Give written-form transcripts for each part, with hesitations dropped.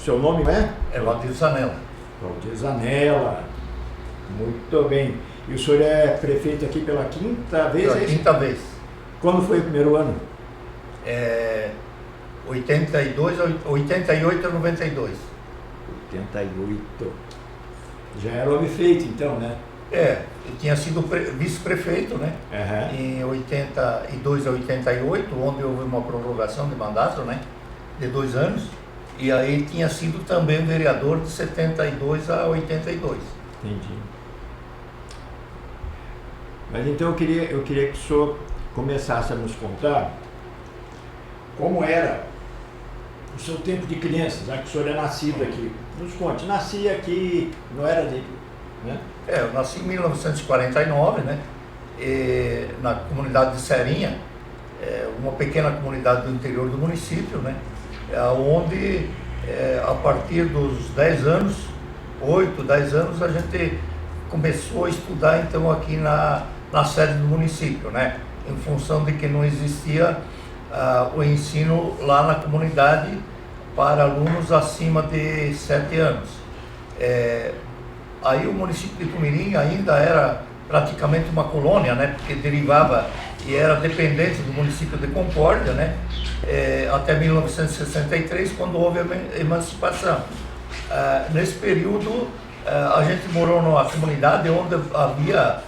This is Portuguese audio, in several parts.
Seu nome é? É Valdir Zanella. Valdir Zanella. Muito bem. E o senhor é prefeito aqui pela quinta vez? Pela quinta vez. Quando foi o primeiro ano? 88 a 92. 88. Já era homem feito então, né? Eu tinha sido vice-prefeito, né? Em 82 a 88, onde houve uma prorrogação de mandato, né? De 2 anos. E aí tinha sido também vereador de 72 a 82. Entendi. Mas então eu queria que o senhor começasse a nos contar como era o seu tempo de criança, já que o senhor é nascido aqui. Nos conte, nasci aqui, não era de... né? Eu nasci em 1949, né? Na comunidade de Serinha, uma pequena comunidade do interior do município, né? Onde, a partir dos 10 anos, 8, 10 anos, a gente começou a estudar então aqui na sede do município, né? Em função de que não existia o ensino lá na comunidade para alunos acima de 7 anos. Aí o município de Itumirim ainda era praticamente uma colônia, né? Porque derivava e era dependente do município de Concórdia, né? Até 1963, quando houve a emancipação. Nesse período, a gente morou numa comunidade onde havia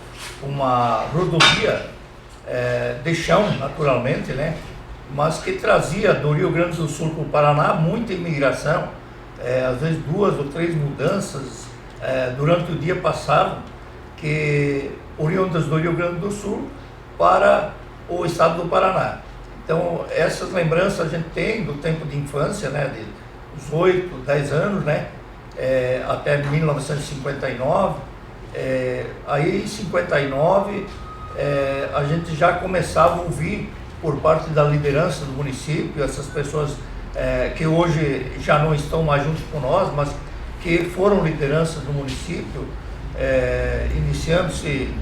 uma rodovia de chão, naturalmente, né? Mas que trazia do Rio Grande do Sul para o Paraná muita imigração, às vezes 2 ou 3 mudanças durante o dia passavam, que oriundas do Rio Grande do Sul para o estado do Paraná. Então, essas lembranças a gente tem do tempo de infância, né? De os 8, 10 anos, né? Até 1959. Aí em 59 a gente já começava a ouvir por parte da liderança do município, essas pessoas que hoje já não estão mais juntos com nós, mas que foram lideranças do município, iniciando-se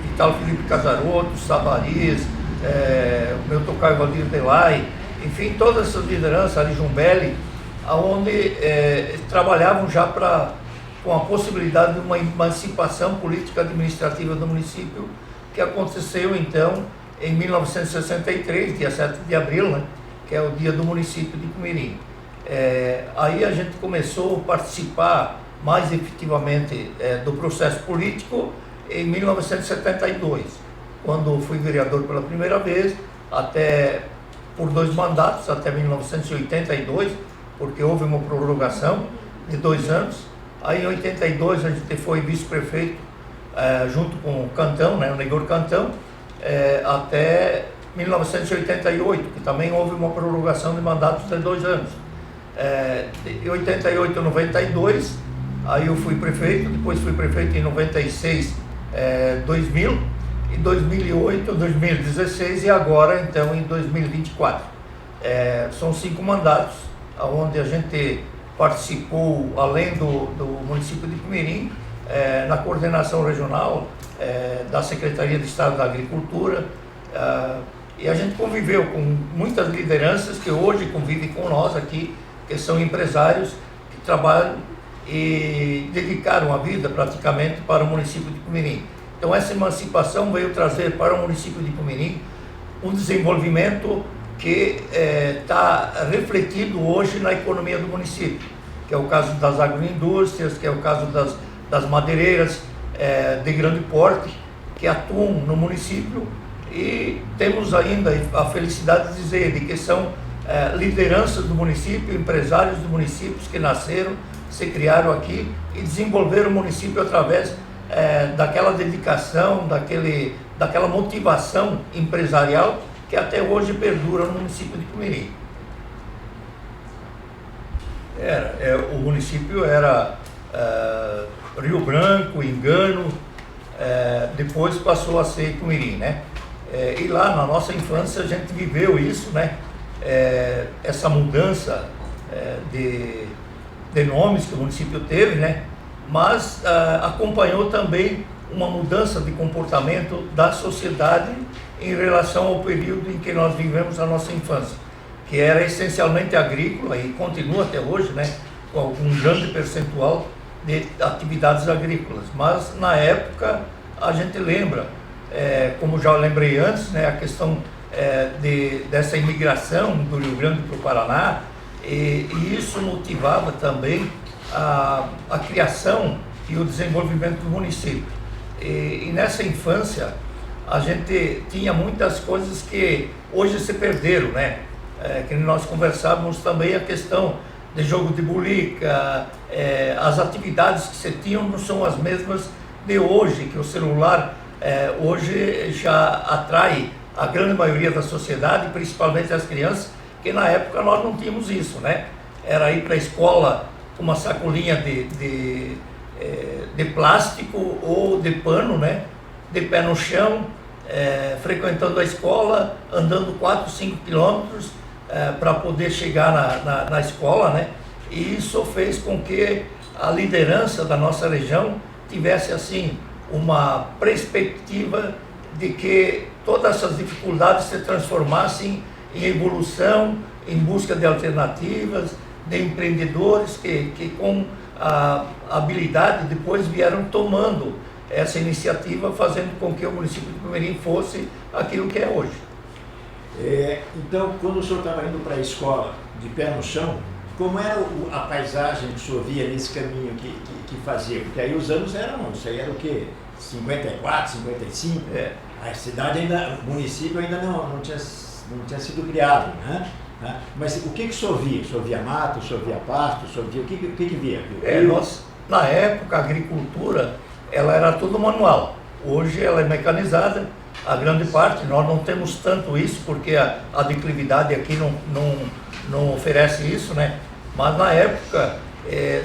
Vitalo Felipe Casarotto, Savarias, o meu tocaio Valdir Belay, enfim, todas essas lideranças, Ari Jumbelli, onde trabalhavam já com a possibilidade de uma emancipação política administrativa do município, que aconteceu então em 1963, dia 7 de abril, né, que é o dia do município de Itumirim. Aí a gente começou a participar mais efetivamente do processo político em 1972, quando fui vereador pela primeira vez, até por 2 mandatos, até 1982, porque houve uma prorrogação de 2 anos. Aí em 82 a gente foi vice-prefeito junto com o Cantão, né, o Negor Cantão, até 1988, que também houve uma prorrogação de mandatos de 2 anos. De 88 a 92, aí eu fui prefeito, depois fui prefeito em 96, 2000, em 2008, 2016 e agora então em 2024. São 5 mandatos, onde a gente participou, além do município de Itumirim, na coordenação regional da Secretaria de Estado da Agricultura, e a gente conviveu com muitas lideranças que hoje convivem com nós aqui, que são empresários que trabalham e dedicaram a vida praticamente para o município de Itumirim. Então essa emancipação veio trazer para o município de Itumirim um desenvolvimento que está refletido hoje na economia do município, que é o caso das agroindústrias, que é o caso das madeireiras de grande porte, que atuam no município, e temos ainda a felicidade de dizer de que são lideranças do município, empresários do município que nasceram, se criaram aqui e desenvolveram o município através daquela dedicação, daquela motivação empresarial que até hoje perdura no município de Itumirim. O município era Rio Branco, Engano, depois passou a ser Itumirim, né? E lá na nossa infância a gente viveu isso, né? Essa mudança de nomes que o município teve, né? Mas acompanhou também uma mudança de comportamento da sociedade em relação ao período em que nós vivemos a nossa infância, que era essencialmente agrícola e continua até hoje, né, com um grande percentual de atividades agrícolas. Mas na época a gente lembra, como já lembrei antes, né, a questão dessa imigração do Rio Grande para o Paraná, e isso motivava também a criação e o desenvolvimento do município. E nessa infância a gente tinha muitas coisas que hoje se perderam, né? Que nós conversávamos também a questão de jogo de bulica, as atividades que se tinham não são as mesmas de hoje, que o celular hoje já atrai a grande maioria da sociedade, principalmente as crianças, que na época nós não tínhamos isso, né? Era ir para a escola com uma sacolinha de plástico ou de pano, né? De pé no chão, frequentando a escola, andando 4, 5 quilômetros para poder chegar na escola, né? E isso fez com que a liderança da nossa região tivesse assim uma perspectiva de que todas essas dificuldades se transformassem em evolução, em busca de alternativas, de empreendedores que com a habilidade depois vieram tomando essa iniciativa, fazendo com que o município de Palmeirim fosse aquilo que é hoje. Então, quando o senhor estava indo para a escola, de pé no chão, como era a paisagem que o senhor via nesse caminho que fazia? Porque aí os anos eram, isso aí era o quê? 54, 55? A cidade ainda, o município ainda não tinha sido criado, né? Mas o que o senhor via? O senhor via mato, o senhor via pasto, o senhor via, o que via? Na época, a agricultura, ela era tudo manual. Hoje ela é mecanizada, a grande parte. Nós não temos tanto isso, porque a declividade aqui não oferece isso, né? Mas na época,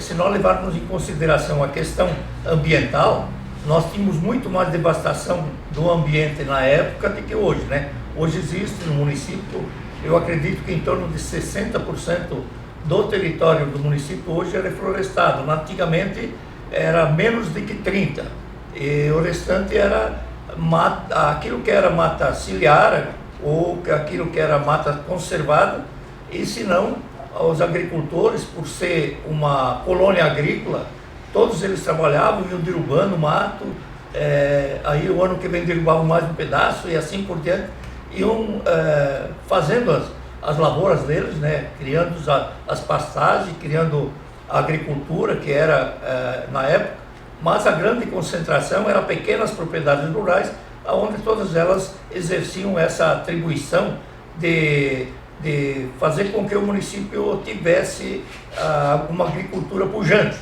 se nós levarmos em consideração a questão ambiental, nós tínhamos muito mais devastação do ambiente na época do que hoje, né? Hoje existe no município, eu acredito que em torno de 60% do território do município hoje é reflorestado. Antigamente era menos de que 30%, e o restante era aquilo que era mata ciliar ou aquilo que era mata conservada, e se não, os agricultores, por ser uma colônia agrícola, todos eles trabalhavam, iam derrubando mato, aí o ano que vem derrubavam mais um pedaço e assim por diante, iam fazendo as lavouras deles, né, criando as pastagens, criando a agricultura, que era na época, mas a grande concentração era pequenas propriedades rurais, onde todas elas exerciam essa atribuição de fazer com que o município tivesse uma agricultura pujante.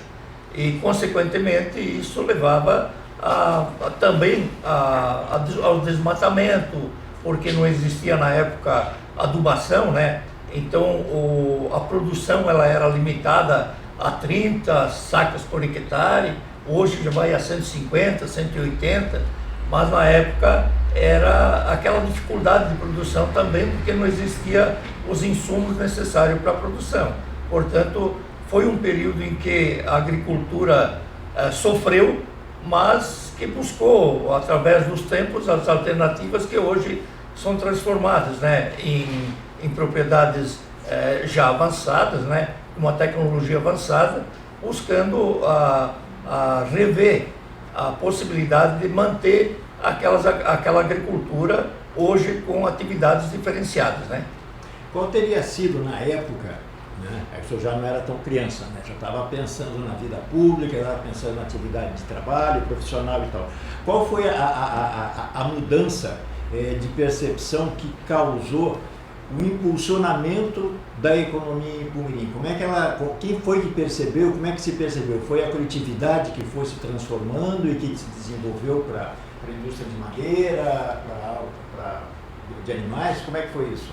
E, consequentemente, isso levava também ao desmatamento, porque não existia na época adubação, né? Então a produção ela era limitada a 30 sacas por hectare, hoje já vai a 150, 180, mas na época era aquela dificuldade de produção também, porque não existia os insumos necessários para a produção. Portanto, foi um período em que a agricultura sofreu, mas que buscou, através dos tempos, as alternativas que hoje são transformadas, né, em propriedades já avançadas, né, uma tecnologia avançada, buscando rever a possibilidade de manter aquela agricultura hoje com atividades diferenciadas, né. Qual teria sido na época, né, o senhor já não era tão criança, né, já estava pensando na vida pública, já estava pensando na atividade de trabalho, profissional e tal. Qual foi a mudança de percepção que causou o impulsionamento da economia em Palmeirim? Quem foi que percebeu, como é que se percebeu? Foi a coletividade que foi se transformando e que se desenvolveu para a indústria de madeira, de animais? Como é que foi isso?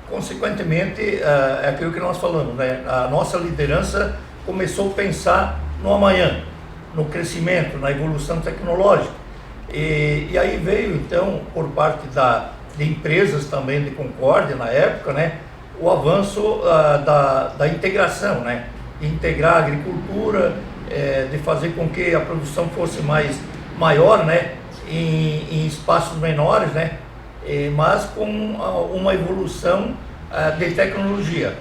Consequentemente, é aquilo que nós falamos, né? A nossa liderança começou a pensar no amanhã, no crescimento, na evolução tecnológica. E aí veio, então, por parte de empresas também de Concórdia, na época, né, o avanço da integração, né, de integrar a agricultura, de fazer com que a produção fosse maior, né, em espaços menores, né, mas com uma evolução de tecnologia,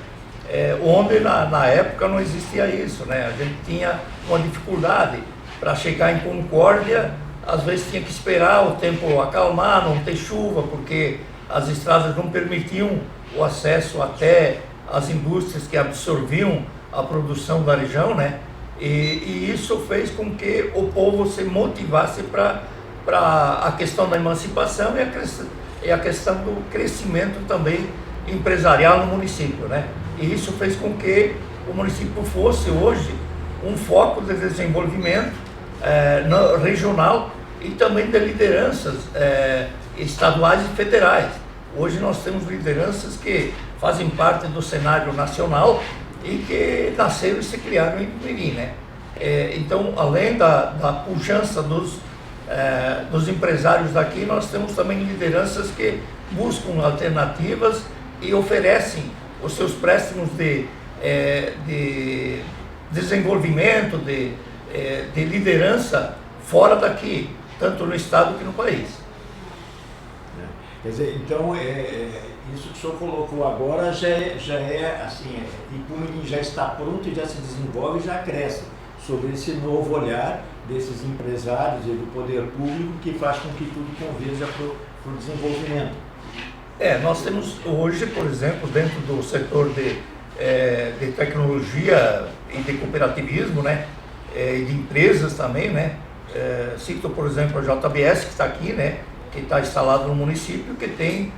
onde na época não existia isso, né? A gente tinha uma dificuldade para chegar em Concórdia, às vezes tinha que esperar o tempo acalmar, não ter chuva, porque as estradas não permitiam o acesso até as indústrias que absorviam a produção da região, né? E isso fez com que o povo se motivasse para a questão da emancipação e a questão do crescimento também empresarial no município, né? E isso fez com que o município fosse hoje um foco de desenvolvimento regional e também de lideranças estaduais e federais. Hoje nós temos lideranças que fazem parte do cenário nacional e que nasceram e se criaram em Itumirim, né? Então, além da pujança dos empresários daqui, nós temos também lideranças que buscam alternativas e oferecem os seus préstimos de desenvolvimento, de liderança fora daqui, tanto no estado que no país. Quer dizer, então, isso que o senhor colocou agora já é assim, Itumirim já está pronto e já se desenvolve e já cresce sobre esse novo olhar desses empresários e do poder público que faz com que tudo converja para o desenvolvimento. Nós temos hoje, por exemplo, dentro do setor de tecnologia e de cooperativismo, né, e de empresas também, né, cito, por exemplo, a JBS, que está aqui, né, que está instalado no município, que tem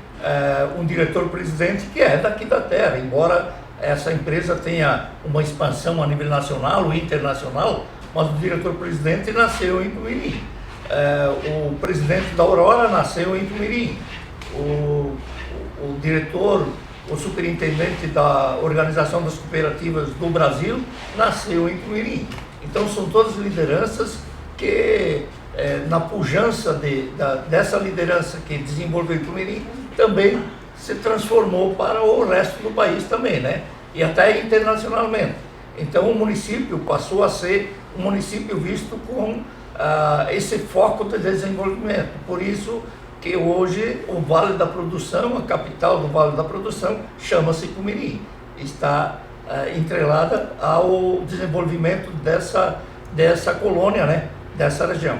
um diretor-presidente que é daqui da terra, embora essa empresa tenha uma expansão a nível nacional ou internacional, mas o diretor-presidente nasceu em Itumirim. O presidente da Aurora nasceu em Itumirim. O diretor, o superintendente da Organização das Cooperativas do Brasil nasceu em Itumirim. Então são todas lideranças que, na pujança dessa liderança que desenvolveu Itumirim, também se transformou para o resto do país também, né? E até internacionalmente. Então o município passou a ser um município visto com esse foco de desenvolvimento. Por isso que hoje o Vale da Produção, a capital do Vale da Produção, chama-se Itumirim. Está entrelada ao desenvolvimento dessa colônia, né? Dessa região.